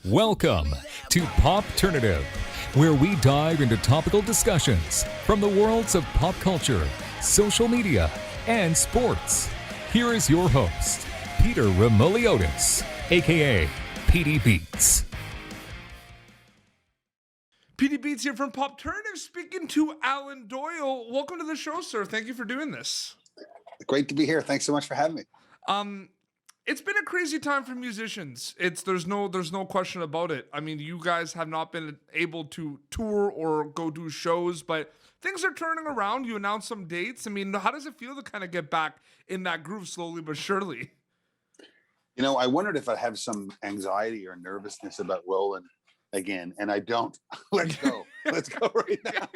Welcome to Popternative, where we dive into topical discussions from the worlds of pop culture, social media, and sports. Here is your host, Peter Remoliotis, aka PD Beats. PD Beats here from Popternative, speaking to Alan Doyle. Welcome to the show, sir. Thank you for doing this. Great to be here. Thanks so much for having me. It's been a crazy time for musicians. There's no question about it. I mean, you guys have not been able to tour or go do shows, but things are turning around. You announced some dates. I mean, how does it feel to kind of get back in that groove slowly but surely? You know, I wondered if I have some anxiety or nervousness about rolling again, and I don't. Let's go. Let's go right now.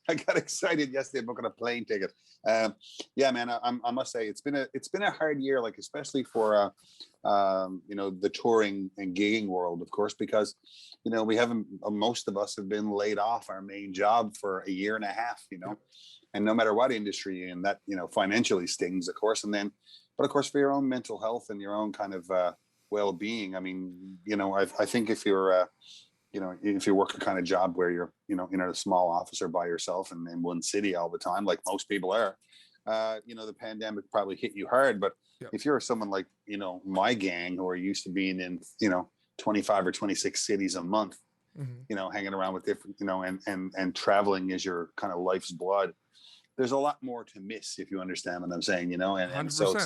I got excited yesterday booking a plane ticket. Yeah, man. I must say it's been a hard year, like especially for the touring and gigging world, of course, because we haven't. Most of us have been laid off our main job for a year and a half. And no matter what industry you're in, that financially stings, of course, but of course for your own mental health and your own kind of well-being. I mean, I think if you're if you work a kind of job where you're in a small office or by yourself and in one city all the time, like most people are, the pandemic probably hit you hard. But if you're someone like my gang, who are used to being in 25 or 26 cities a month, hanging around with different and traveling is your kind of life's blood, there's a lot more to miss, if you understand what I'm saying. And so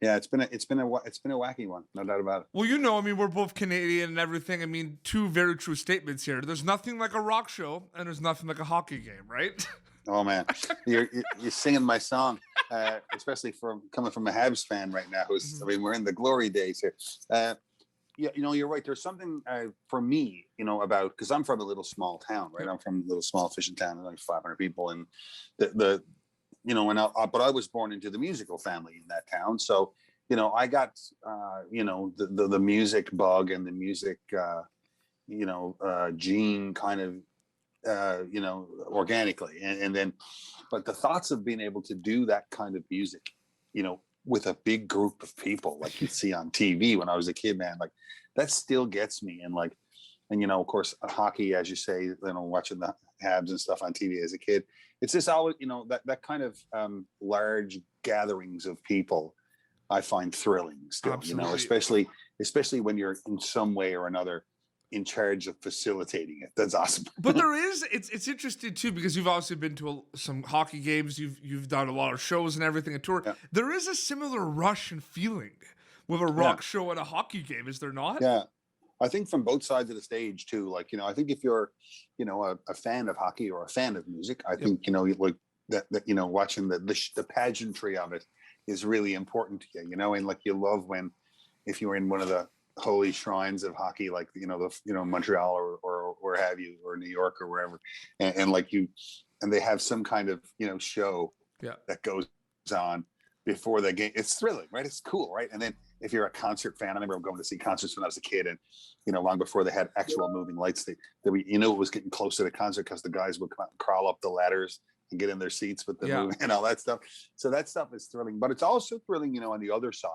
it's been a wacky one, no doubt about it. Well, I mean, we're both Canadian and everything. I mean, two very true statements here. There's nothing like a rock show, and there's nothing like a hockey game, right? Oh man, you're singing my song, especially coming from a Habs fan right now. I mean, we're in the glory days here. You're right. There's something for me, about, because I'm from a little small town, right? I'm from a little small fishing town, like 500 people, and but I was born into the musical family in that town. So, I got, the music bug and the music, gene kind of, organically. And then, but the thoughts of being able to do that kind of music, with a big group of people, like you'd see on TV when I was a kid, man, like that still gets me. And of course, hockey, as you say, watching the Habs and stuff on TV as a kid, it's just always, that kind of large gatherings of people I find thrilling still. Absolutely. Especially when you're in some way or another in charge of facilitating it. That's awesome. But it's interesting too, because you've obviously been to some hockey games, you've done a lot of shows and everything, a tour. Yeah. There is a similar rush and feeling with a rock show and a hockey game, is there not? Yeah. I think from both sides of the stage too. Like, I think if you're, a fan of hockey or a fan of music, I think, like that, watching the pageantry of it is really important to you, and like you love if you're in one of the holy shrines of hockey, like, Montreal or where have you, or New York or wherever. And like and they have some kind of, show that goes on before the game. It's thrilling, right? It's cool, right? And then if you're a concert fan, I remember going to see concerts when I was a kid, and long before they had actual moving lights, it was getting close to the concert because the guys would come out and crawl up the ladders and get in their seats with the movie and all that stuff. So that stuff is thrilling, but it's also thrilling, on the other side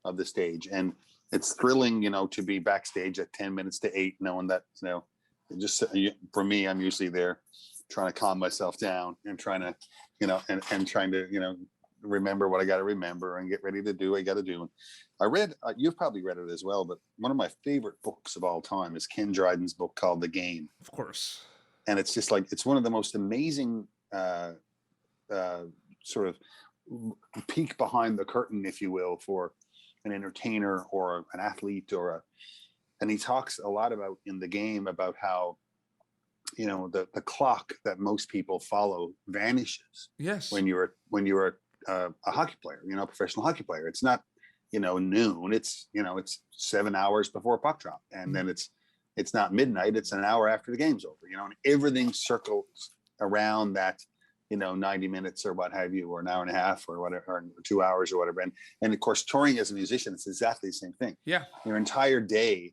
of the stage. And it's thrilling, to be backstage at 10 minutes to 8, knowing that, just for me, I'm usually there trying to calm myself down and trying to, and trying to, remember what I got to remember and get ready to do what I got to do. I read, you've probably read it as well, but one of my favorite books of all time is Ken Dryden's book called The Game. Of course. And it's just like, it's one of the most amazing sort of peek behind the curtain, if you will, for an entertainer or an athlete and he talks a lot about in The Game about how, the clock that most people follow vanishes. Yes. When you're a hockey player, a professional hockey player. It's not, noon. It's 7 hours before puck drop. And then it's not midnight. It's an hour after the game's over, and everything circles around that, 90 minutes or what have you, or an hour and a half or whatever, or 2 hours or whatever. And of course, touring as a musician, it's exactly the same thing. Yeah. Your entire day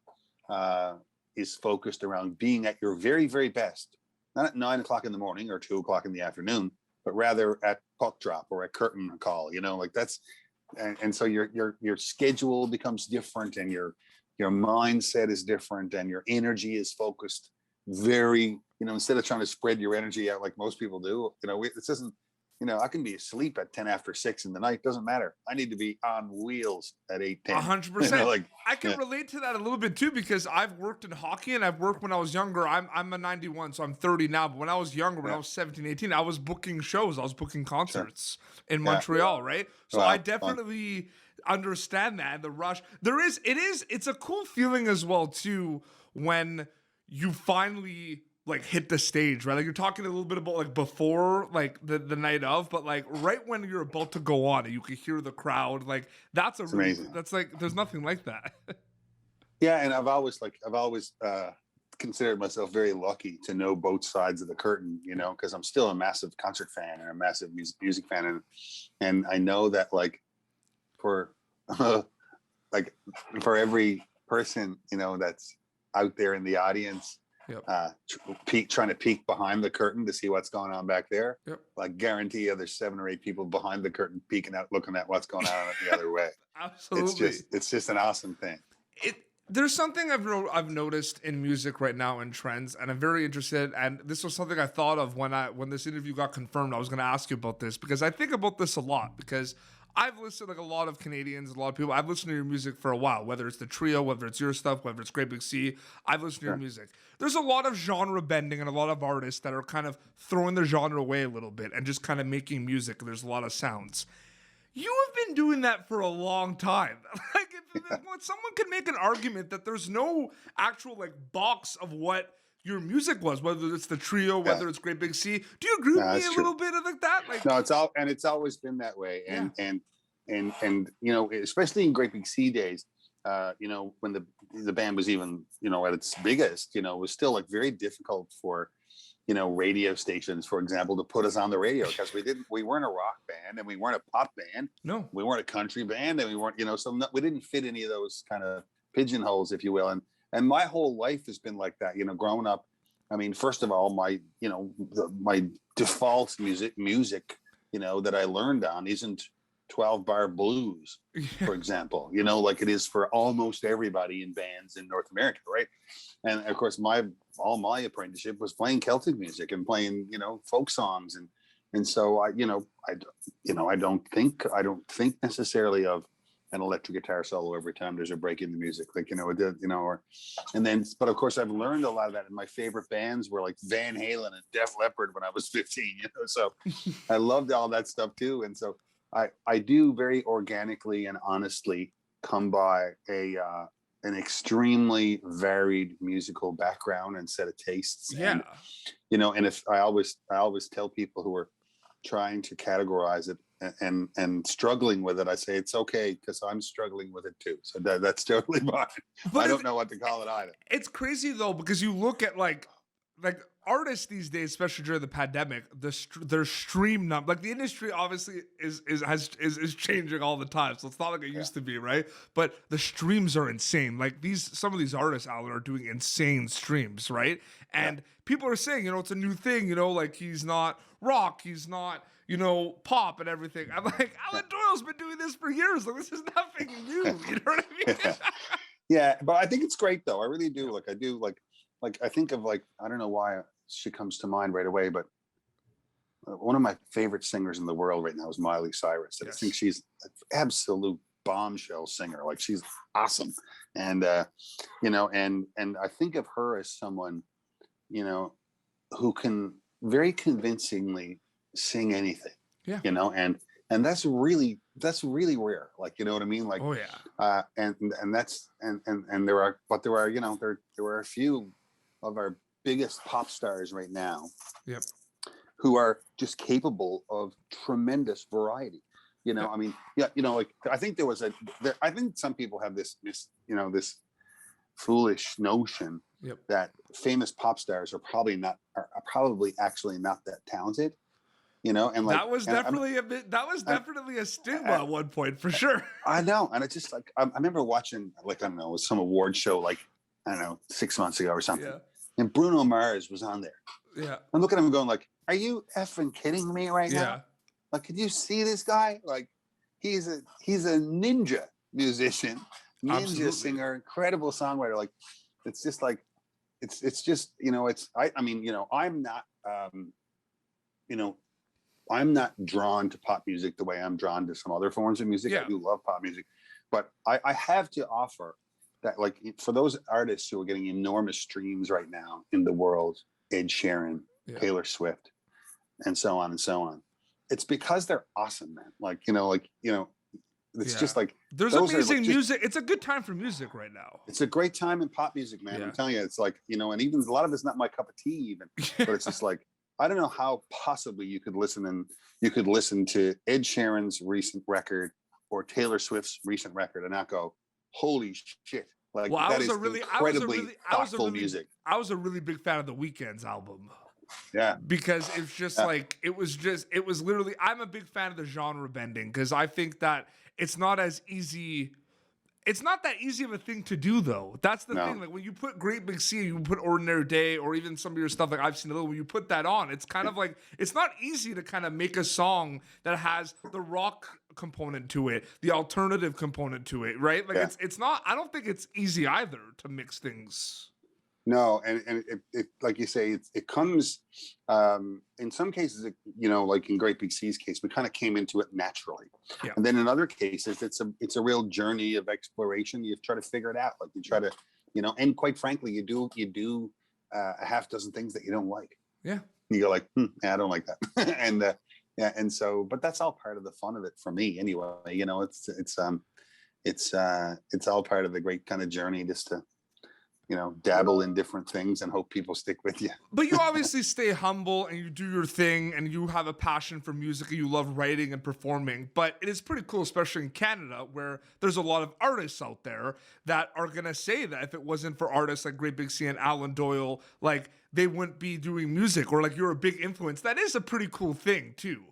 is focused around being at your very, very best, not at 9 o'clock in the morning or 2 o'clock in the afternoon, but rather at puck drop or at curtain call, like that's, and so your schedule becomes different, and your your mindset is different and your energy is focused very, instead of trying to spread your energy out like most people do, this isn't, I can be asleep at 10 after 6 in the night. Doesn't matter. I need to be on wheels at 8:10. 100%. I can relate to that a little bit too, because I've worked in hockey and I've worked when I was younger. I'm a 91, so I'm 30 now. But when I was younger, when I was 17, 18, I was booking shows. I was booking concerts in Montreal, right? So I definitely understand that, the rush. It's a cool feeling as well too when you finally like hit the stage, right? Like you're talking a little bit about like before, like the night of, but like right when you're about to go on and you can hear the crowd, like that's amazing. That's like, there's nothing like that. Yeah. And I've always considered myself very lucky to know both sides of the curtain, because I'm still a massive concert fan and a massive music fan. And I know that like for every person, that's out there in the audience, trying to peek behind the curtain to see what's going on back there. Like guarantee you there's 7 or 8 people behind the curtain peeking out, looking at what's going on the other way. Absolutely. It's just an awesome thing. There's something I've noticed in music right now and trends, and I'm very interested. And this was something I thought of when this interview got confirmed. I was going to ask you about this because I think about this a lot, because I've listened like a lot of Canadians, a lot of people. I've listened to your music for a while, whether it's the trio, whether it's your stuff, whether it's Great Big Sea. I've listened to your music. There's a lot of genre bending and a lot of artists that are kind of throwing their genre away a little bit and just kind of making music. There's a lot of sounds. You have been doing that for a long time. Like, if someone could make an argument that there's no actual like box of what your music was, whether it's the trio, whether it's Great Big Sea. Do you agree with me a little bit of like that? Like, no, it's always been that way. And especially in Great Big Sea days, when the band was even, at its biggest, it was still like very difficult for, radio stations, for example, to put us on the radio, because we weren't a rock band and we weren't a pop band. No, we weren't a country band and we weren't, we didn't fit any of those kind of pigeonholes, if you will. And my whole life has been like that, growing up. I mean, first of all, my default music, that I learned on isn't 12-bar blues, for example, like it is for almost everybody in bands in North America, right? And of course, all my apprenticeship was playing Celtic music and playing, folk songs, and so I don't think necessarily of an electric guitar solo every time there's a break in the music, like but of course I've learned a lot of that, and my favorite bands were like Van Halen and Def Leppard when I was 15, so I loved all that stuff too. And so I do very organically and honestly come by an extremely varied musical background and set of tastes. And if I always tell people who are trying to categorize it and struggling with it, I say it's okay, because I'm struggling with it too. So that's totally fine. But I don't know what to call it either. It's crazy though, because you look at like artists these days, especially during the pandemic, their stream number, like the industry obviously is changing all the time, so it's not like it used to be, right? But the streams are insane. Like some of these artists out there are doing insane streams, right? And people are saying, it's a new thing, like he's not rock, he's not, pop and everything. I'm like, Alan Doyle's been doing this for years. Like, this is nothing new. You know what I mean? Yeah, but I think it's great though. I really do. Like, I do like I think of like, I don't know why she comes to mind right away, but one of my favorite singers in the world right now is Miley Cyrus. I think she's an absolute bombshell singer. Like, she's awesome. And, and I think of her as someone, who can very convincingly sing anything, and that's really rare. Like, you know what I mean? Like, and that's, and there are a few of our biggest pop stars right now who are just capable of tremendous variety. I mean, like, I think I think some people have this foolish notion that famous pop stars are probably actually not that talented. And like, that was definitely definitely a stigma at one point, for sure. I know. And it's just like, I remember watching, like, I don't know, some award show, like, I don't know, 6 months ago or something. And Bruno Mars was on there. Yeah. I'm looking at him going like, are you effing kidding me right now? Like, can you see this guy? Like, he's a ninja musician ninja Absolutely. singer, incredible songwriter. Like, it's just like, it's just, I mean, I'm not, you know, I'm not drawn to pop music the way I'm drawn to some other forms of music. Yeah. I do love pop music, but I have to offer that, like, for those artists who are getting enormous streams right now in the world, Ed Sheeran, Yeah. Taylor Swift, and so on and so on. It's because they're awesome, man. It's just like, there's those are, like, amazing just- music. It's a good time for music right now. it's a great time in pop music, man. Yeah. I'm telling you, it's like, and even a lot of it's not my cup of tea even, but it's just like, I don't know how possibly you could listen to Ed Sheeran's recent record or Taylor Swift's recent record and not go, holy shit. Like, Well, that is incredibly thoughtful music. I was a really big fan of the Weeknd's album. Yeah. Because it's just like, it was literally, I'm a big fan of the genre bending because I think that it's not as easy. It's not that easy of a thing to do, though. That's the thing. Like, when you put Great Big Sea, you put Ordinary Day, or even some of your stuff, like I've seen a little, when you put that on, it's kind of like, it's not easy to kind of make a song that has the rock component to it, the alternative component to it, right? Like, it's not, I don't think it's easy either to mix things. No, and it like you say, it comes in some cases, like in Great Big Sea's case, we kind of came into it naturally. Yeah. And then in other cases, it's a real journey of exploration. You try to figure it out. Like, you try to, and quite frankly, you do a half dozen things that you don't like. Yeah. You go like, I don't like that. And so, but that's all part of the fun of it for me anyway. It's all part of the great kind of journey, just to dabble in different things and hope people stick with you. But you obviously stay humble and you do your thing and you have a passion for music and you love writing and performing. But it is pretty cool, especially in Canada, where there's a lot of artists out there that are going to say that if it wasn't for artists like Great Big Sea and Alan Doyle, like, they wouldn't be doing music, or like, you're a big influence. That is a pretty cool thing too.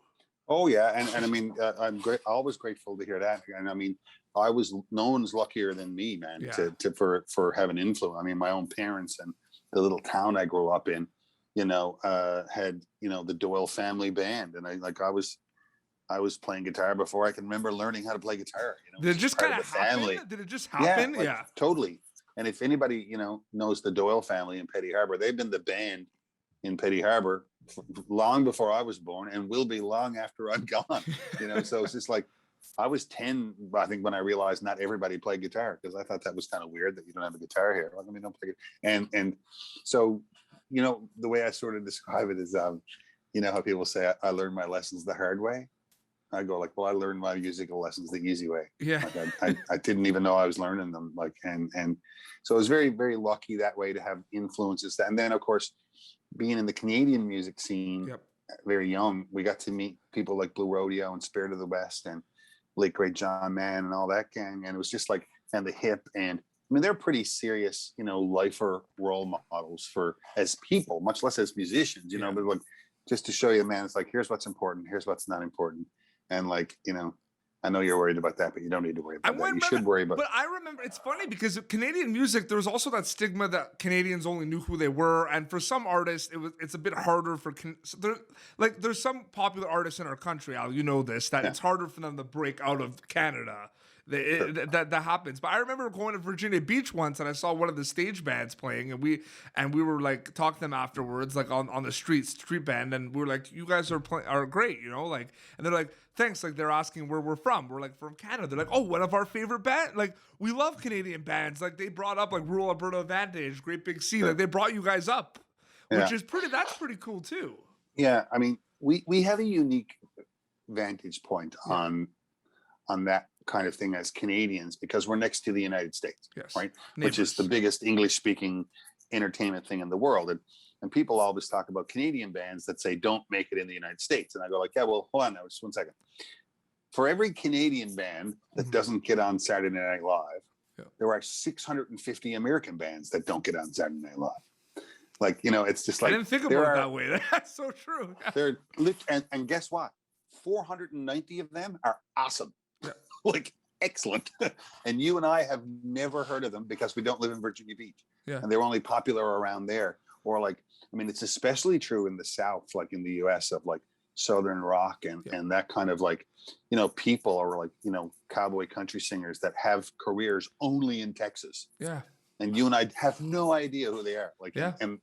Oh yeah. And I mean, I'm always grateful to hear that. And I mean, no one's luckier than me, man, for having influence. I mean, my own parents and the little town I grew up in, had, the Doyle family band. And I was playing guitar before I can remember learning how to play guitar. Did it just kind of happen? Did it just happen? Yeah, totally. And if anybody, knows the Doyle family in Petty Harbor, they've been the band in Petty Harbor long before I was born and will be long after I'm gone. So it's just like, I was 10, I think, when I realized not everybody played guitar, because I thought that was kind of weird that you don't have a guitar here. Like, I mean, don't play it. And so, the way I sort of describe it is, how people say I learned my lessons the hard way. I go like, well, I learned my musical lessons the easy way. Yeah. Like, I didn't even know I was learning them. Like, and so I was very, very lucky that way to have influences. And then, of course, being in the Canadian music scene, very young, we got to meet people like Blue Rodeo and Spirit of the West and late great John Mann and all that gang. And it was just like, and the Hip, and I mean, they're pretty serious, lifer role models as people, much less as musicians, but like, just to show you, man, it's like, here's what's important, here's what's not important. And like, I know you're worried about that, but you don't need to worry about that. You should worry about. But I remember, it's funny because Canadian music, there was also that stigma that Canadians only knew who they were, and for some artists, it's a bit harder for. There's some popular artists in our country, Al, you know this, that it's harder for them to break out of Canada. That happens. But I remember going to Virginia Beach once and I saw one of the stage bands playing, and we were like talking to them afterwards, like on the street band, and we were like, you guys are great, like, and they're like, thanks. Like, they're asking where we're from. We're like, from Canada. They're like, oh, one of our favorite bands. Like, we love Canadian bands. Like, they brought up like Rural Alberta Advantage, Great Big Sea. Like, they brought you guys up, which is that's pretty cool too. Yeah. I mean, we have a unique vantage point on that kind of thing as Canadians, because we're next to the United States, right? Neighbors. Which is the biggest English speaking entertainment thing in the world. And people always talk about Canadian bands that say don't make it in the United States. And I go like, yeah, well, hold on now, just 1 second. For every Canadian band that doesn't get on Saturday Night Live, there are 650 American bands that don't get on Saturday Night Live. Like, it's just like, I didn't think about it that way. That's so true. And guess what? 490 of them are awesome. Yeah. Like, excellent. And you and I have never heard of them because we don't live in Virginia Beach. Yeah. And they're only popular around there. Or like, I mean, it's especially true in the South, like in the US, of like Southern rock and Yeah. and that kind of like, people or like, cowboy country singers that have careers only in Texas. Yeah. And you and I have no idea who they are. Like, Yeah. and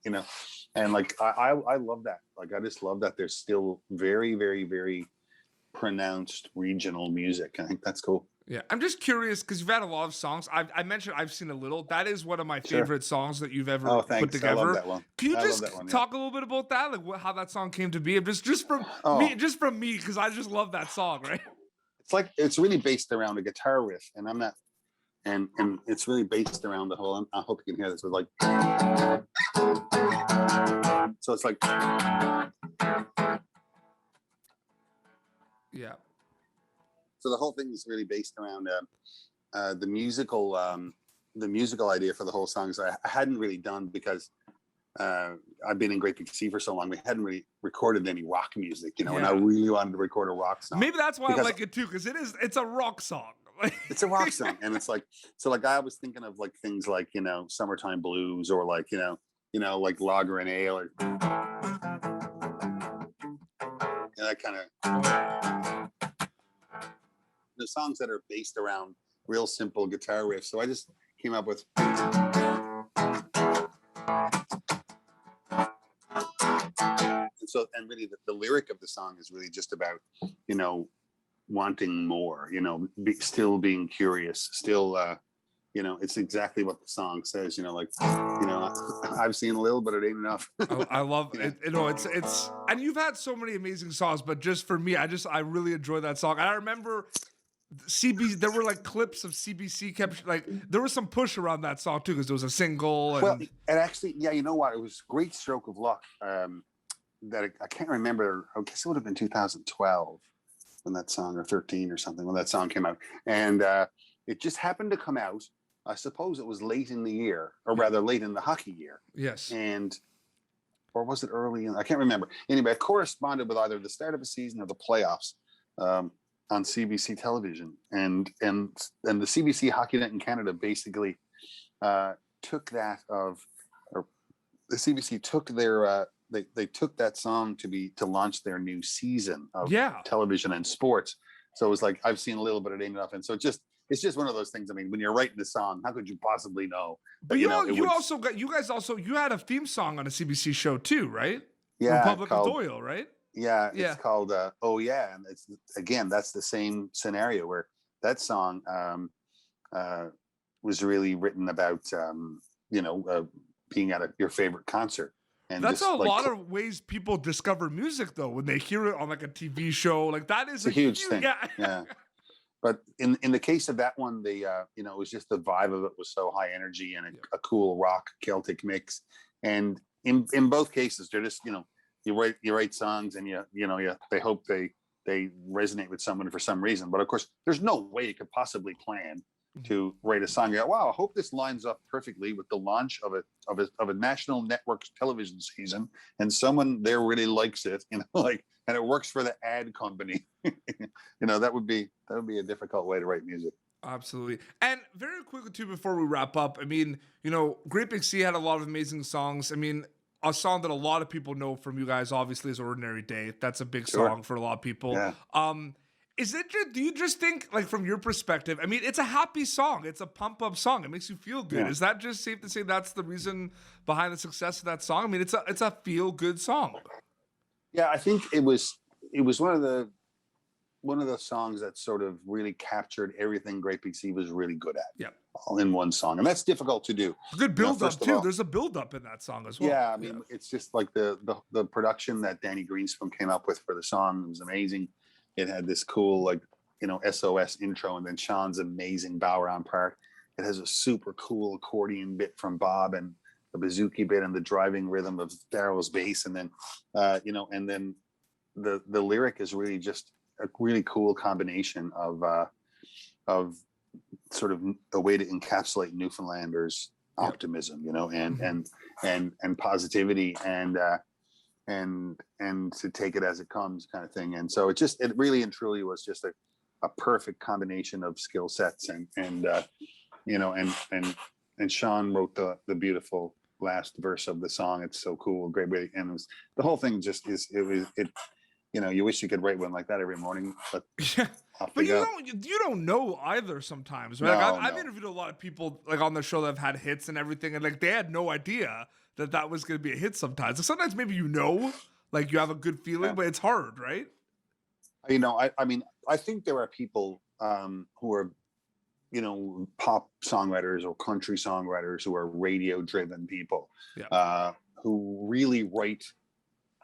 like I love that. Like, I just love that there's still very, very, very pronounced regional music. I think that's cool. Yeah, I'm just curious because you've had a lot of songs. I mentioned I've seen a little. That is one of my Sure. favorite songs that you've ever Oh, put thanks. I together. love that one. Can you I love just that one, yeah. talk a little bit about that, like how that song came to be? Just from Oh. me, because I just love that song, right? It's like it's really based around a guitar riff, and I'm not, and it's really based around the whole. I hope you can hear this. With like, so it's like, Yeah, so the whole thing is really based around the musical idea for the whole song. So I hadn't really done because I've been in Great Big Sea for so long. We hadn't really recorded any rock music, and I Yeah. really wanted to record a rock song. maybe that's why I Because- like it too, because it's a rock song. It's a rock song, and it's like, so like I was thinking of like things like Summertime Blues, or like like Lager and Ale, or that kind of the songs that are based around real simple guitar riffs. So I just came up with. And really the lyric of the song is really just about wanting more, still being curious, still it's exactly what the song says, I've seen a little, but it ain't enough. I love it. It's and you've had so many amazing songs, but just for me, I really enjoy that song. And I remember CBC, there were like clips of CBC kept like there was some push around that song too, because there was a single. And Well, and actually, yeah, you know what? It was a great stroke of luck. That I can't remember. I guess it would have been 2012 when that song, or 13 or something, when that song came out, and it just happened to come out. I suppose it was late in the year, or rather late in the hockey year. Yes. Or was it early? I can't remember. Anyway, it corresponded with either the start of a season or the playoffs on CBC television, and the CBC Hockey Net in Canada basically took that or the CBC took their. They took that song to launch their new season of television and sports. So it was like, I've seen a little bit of it enough, and so it's just one of those things. I mean, when you're writing the song, how could you possibly know? But you guys also had a theme song on a CBC show too, right? Yeah, Republic of Doyle, right? Yeah, it's called Oh Yeah, and it's again that's the same scenario where that song was really written about being at your favorite concert. And that's a lot of ways people discover music, though, when they hear it on like a TV show. Like that is a huge thing. Yeah. Yeah. But in the case of that one, it was just the vibe of it was so high energy and a cool rock Celtic mix. And in both cases, they're just you write songs and they hope they resonate with someone for some reason. But of course, there's no way you could possibly plan to write a song. Wow, I hope this lines up perfectly with the launch of a national network television season, and someone there really likes it, and it works for the ad company. That would be a difficult way to write music. Absolutely. And very quickly too, before we wrap up, I mean, Great Big Sea had a lot of amazing songs. I mean, a song that a lot of people know from you guys, obviously, is Ordinary Day. That's a big song for a lot of people. Yeah. Do you just think, like, from your perspective, I mean, it's a happy song. It's a pump up song. It makes you feel good. Yeah. Is that just safe to say that's the reason behind the success of that song? I mean, it's a feel good song. Yeah, I think it was one of the songs that sort of really captured everything Great Big Sea was really good at. Yeah. All in one song. And that's difficult to do. Good build up too. All, There's a build up in that song as well. Yeah, I mean, it's just like the production that Danny Greenspoon came up with for the song was amazing. It had this cool SOS intro, and then Sean's amazing bow around part. It has a super cool accordion bit from Bob, and the bouzouki bit, and the driving rhythm of Daryl's bass, and then and then the lyric is really just a really cool combination of sort of a way to encapsulate Newfoundlanders' optimism, and positivity, and to take it as it comes, kind of thing. And so it really and truly was just a perfect combination of skill sets, and Sean wrote the beautiful last verse of the song. It's so cool, great way, and the whole thing just is you wish you could write one like that every morning, but Yeah. off But we go. you don't know either sometimes, right? Like I've No. interviewed a lot of people like on the show that have had hits and everything, and like they had no idea that was going to be a hit sometimes. Like, sometimes maybe like you have a good feeling, Yeah. but it's hard, right? I mean, I think there are people who are, pop songwriters or country songwriters who are radio driven people who really write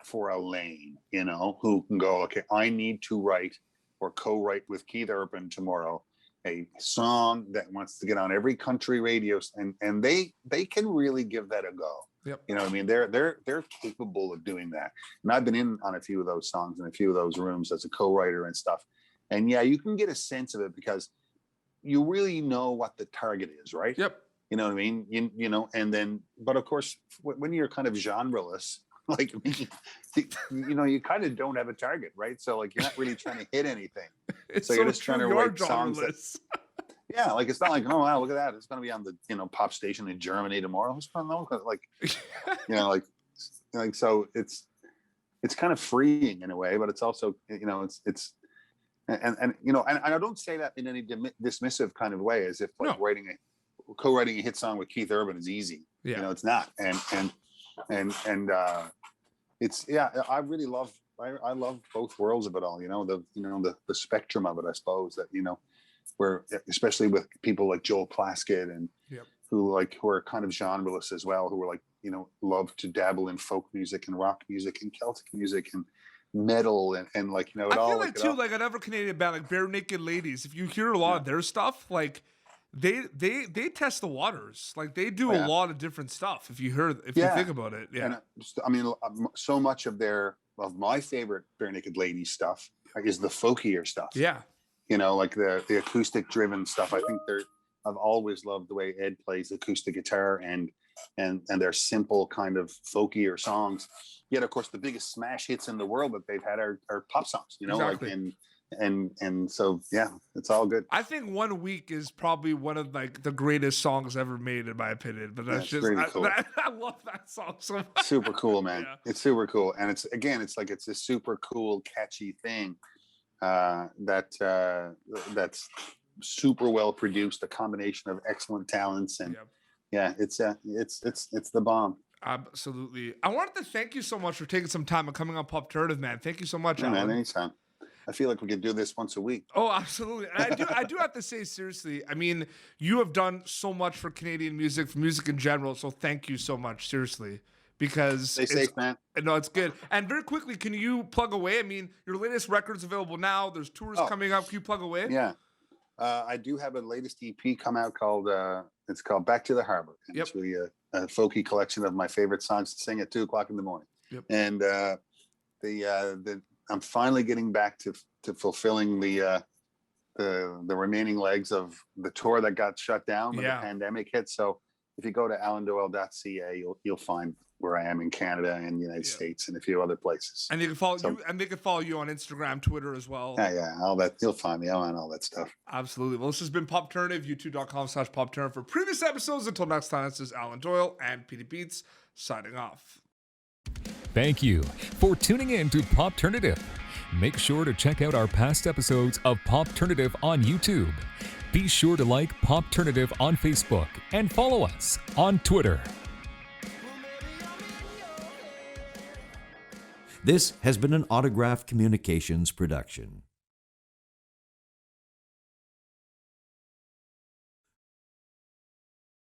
for a lane, who can go, okay, I need to write or co-write with Keith Urban tomorrow a song that wants to get on every country radio, and they can really give that a go. Yep. You know what I mean? They're capable of doing that. And I've been in on a few of those songs and a few of those rooms as a co-writer and stuff. And yeah, you can get a sense of it because you really know what the target is, right? Yep. You know what I mean? And then, but of course, when you're kind of genreless, like me, you kind of don't have a target, right? So like you're not really trying to hit anything. So you're just trying to write songs that, yeah, like it's not like, oh wow, look at that, it's going to be on the pop station in Germany tomorrow. Who's going to know? Like, like so it's kind of freeing in a way, but it's also it's and I don't say that in any dismissive kind of way, as if like co-writing a hit song with Keith Urban is easy. Yeah. It's not, and it's I really love I love both worlds of it all. The spectrum of it, I suppose, that where especially with people like Joel Plaskett and who are kind of genreless as well, who are like love to dabble in folk music and rock music and Celtic music and metal and like it I all. feel like too, like another Canadian band like Bare Naked Ladies. If you hear a lot of their stuff, like they test the waters. Like they do a lot of different stuff. If you think about it, And I mean, so much of my favorite Bare Naked Ladies stuff is the folkier stuff. Yeah. Like the acoustic driven stuff. I think I've always loved the way Ed plays acoustic guitar and their simple kind of folkier songs. Yet, of course, the biggest smash hits in the world that they've had are pop songs. Exactly. And so it's all good. I think 1 Week is probably one of like the greatest songs ever made, in my opinion. But that's just really cool. I love that song so much. Super cool, man. Yeah. It's super cool, and it's a super cool, catchy thing that's super well produced. A combination of excellent talents, and it's the bomb. Absolutely. I wanted to thank you so much for taking some time and coming on Popternative, man. Thank you so much, Yeah, Alan. man, anytime. I feel like we could do this once a week. Oh, absolutely. And I do have to say, seriously, I mean, you have done so much for Canadian music, for music in general. So thank you so much, seriously, because Stay safe, man. No, it's good. And very quickly, can you plug away? I mean, your latest record's available now. There's tours coming up. Can you plug away? Yeah. I do have a latest EP come out called Back to the Harbor. And it's really a folky collection of my favorite songs to sing at 2:00 in the morning. Yep. And I'm finally getting back to fulfilling the remaining legs of the tour that got shut down when the pandemic hit. So if you go to alandoyle.ca, you'll find where I am in Canada and the United States and a few other places. And they can follow you, and they can follow you on Instagram, Twitter as well. Yeah, all that. You'll find me on all that stuff. Absolutely. Well, this has been Popternative, youtube.com/Popternative. For previous episodes, until next time, this is Alan Doyle and Petey Beats signing off. Thank you for tuning in to Popternative. Make sure to check out our past episodes of Popternative on YouTube. Be sure to like Popternative on Facebook and follow us on Twitter. This has been an Autograph Communications production.